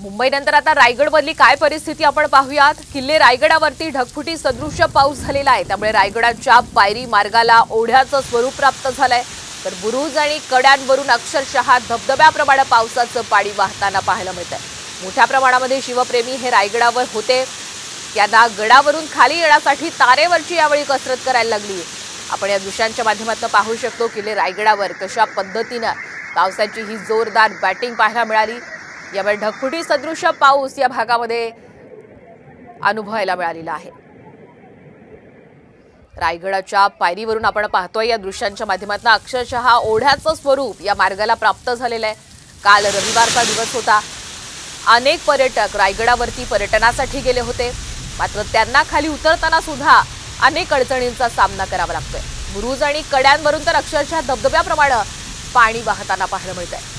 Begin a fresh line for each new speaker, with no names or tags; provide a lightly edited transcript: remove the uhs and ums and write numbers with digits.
मुंबईनंतर आता रायगडमधली काय परिस्थिती आपण पाहूयात। किल्ले रायगडावरती ढगफुटी सदृश्य पाऊस झालेला आहे, त्यामुळे रायगडाच्या पायरी मार्गाला ओढ्याचं स्वरूप प्राप्त झालंय। तर बुरुज आणि कड्यांवरून अक्षरशः धबधब्याप्रमाणे पावसाचं पाणी वाहताना पाहायला मिळतंय। मोठ्या प्रमाणामध्ये शिवप्रेमी हे रायगडावर होते, त्यांना गडावरून खाली येण्यासाठी तारेवरची यावेळी कसरत करायला लागली। आपण या दृश्यांच्या माध्यमातून पाहू शकतो किल्ले रायगडावर कशा पद्धतीने पावसाची ही जोरदार बॅटिंग पाहायला मिळाली। यावेळी ढगफुटी सदृश्य पाऊस या भागामध्ये अनुभवायला मिळालेला आहे। रायगडाच्या पायरीवरून आपण पाहतोय या दृश्यांच्या माध्यमातून अक्षरशः ओढ्याचं स्वरूप या मार्गाला प्राप्त झालेलं आहे। काल रविवारचा दिवस होता, अनेक पर्यटक रायगडावरती पर्यटनासाठी गेले होते, मात्र त्यांना खाली उतरताना सुद्धा अनेक अडचणींचा सामना करावा लागतोय। बुरुज आणि कड्यांवरून तर अक्षरशः धबधब्याप्रमाणे पाणी वाहताना पाहायला मिळतंय।